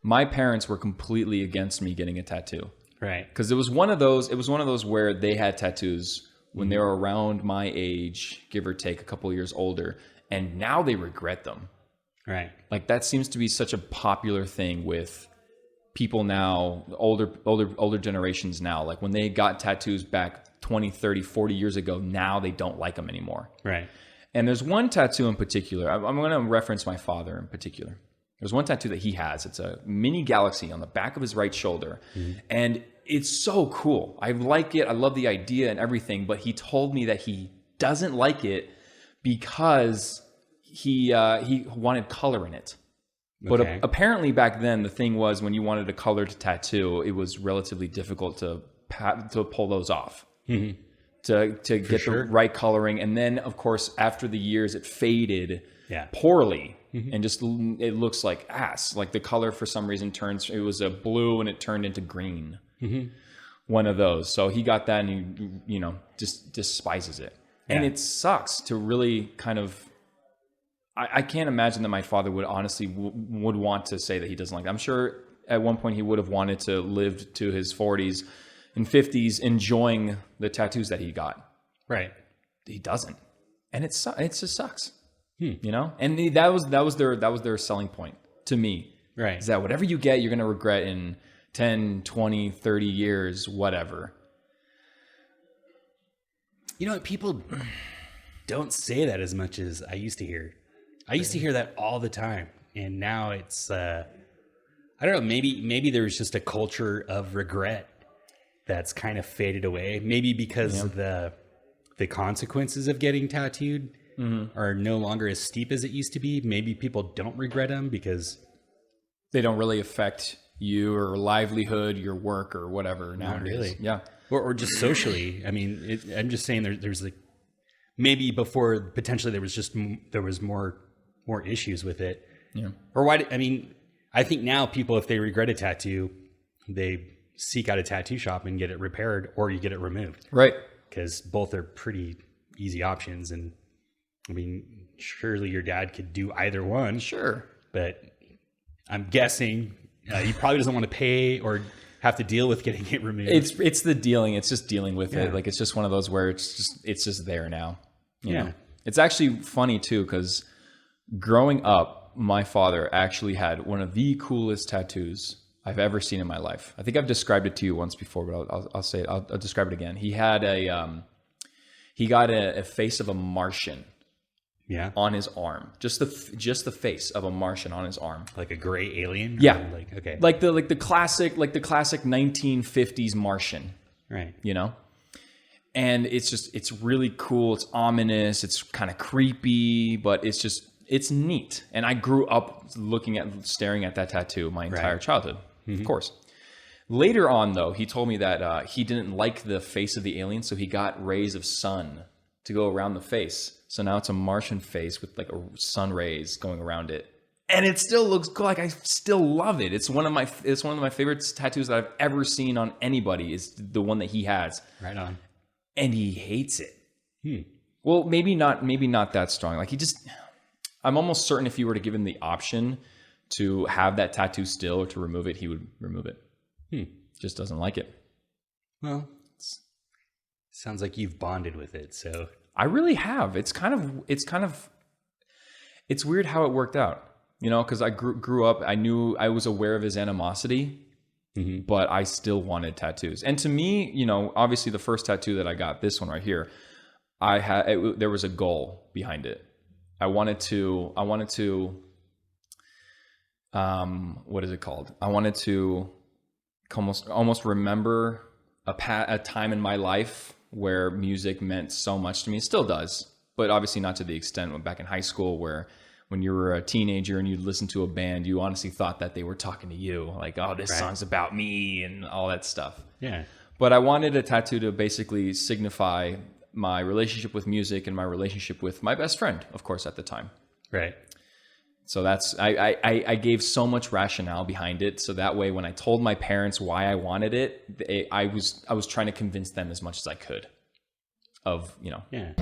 my parents were completely against me getting a tattoo. Right. Because it was one of those where they had tattoos when they were around my age, give or take a couple of years older, and now they regret them. Right. Like that seems to be such a popular thing with people now, older generations now. Like when they got tattoos back 20, 30, 40 years ago, now they don't like them anymore. Right. And there's one tattoo in particular. I'm going to reference my father in particular. There's one tattoo that he has. It's a mini galaxy on the back of his right shoulder. And it's so cool. I like it. I love the idea and everything. But he told me that he doesn't like it because he wanted color in it. But apparently back then, the thing was when you wanted a colored tattoo, it was relatively difficult to pull those off. To get the right coloring. And then, of course, after the years, it faded poorly. And just it looks like ass. Like the color for some reason it was a blue and it turned into green. One of those. So he got that and he, just despises it. And it sucks to really kind of, I can't imagine that my father would honestly would want to say that he doesn't like it. I'm sure at one point he would have wanted to live to his 40s and 50s enjoying the tattoos that he got. Right. He doesn't. And it just sucks. And that was their selling point to me. Right. Is that whatever you get, you're going to regret in 10, 20, 30 years, whatever. People don't say that as much as I used to hear. I used to hear that all the time. And now it's, I don't know, maybe there was just a culture of regret that's kind of faded away. Maybe because of the consequences of getting tattooed are no longer as steep as it used to be. Maybe people don't regret them because they don't really affect you or livelihood, your work or whatever nowadays. Not really. Yeah. Or just socially. I mean, I'm just saying there's like, maybe before potentially there was more issues with it. Yeah. Or I think now people, if they regret a tattoo, they seek out a tattoo shop and get it repaired, or you get it removed. Right. Because both are pretty easy options. And I mean, surely your dad could do either one. Sure. But I'm guessing he probably doesn't want to pay or have to deal with getting it removed. It's the dealing. It's just dealing with it. Like, it's just one of those where it's just there now. You know? It's actually funny too, because growing up, my father actually had one of the coolest tattoos I've ever seen in my life. I think I've described it to you once before, but I'll say it. I'll describe it again. He had he got a face of a Martian. Yeah. On his arm, just the face of a Martian on his arm, like a gray alien. Yeah. Like the classic 1950s Martian. Right. And it's really cool. It's ominous. It's kind of creepy, but it's neat. And I grew up staring at that tattoo my entire childhood, of course. Later on, though, he told me that he didn't like the face of the alien, so he got rays of sun to go around the face. So now it's a Martian face with like a sun rays going around it. And it still looks cool. Like, I still love it. It's one of my favorite tattoos that I've ever seen on anybody is the one that he has. Right on. And he hates it. Well, maybe not that strong. Like, I'm almost certain if you were to give him the option to have that tattoo still or to remove it, he would remove it. Just doesn't like it. Well, sounds like you've bonded with it. So I really have. It's weird how it worked out, because I grew up, I was aware of his animosity, but I still wanted tattoos. And to me, obviously the first tattoo that I got, this one right here, there was a goal behind it. I wanted to, what is it called? I wanted to almost remember a time in my life where music meant so much to me. It still does, but obviously not to the extent back in high school where when you were a teenager and you'd listen to a band, you honestly thought that they were talking to you. Like, oh, this song's about me and all that stuff. Yeah. But I wanted a tattoo to basically signify my relationship with music and my relationship with my best friend, of course, at the time. Right. So I gave so much rationale behind it. So that way, when I told my parents why I wanted it, I was trying to convince them as much as I could of. Yeah.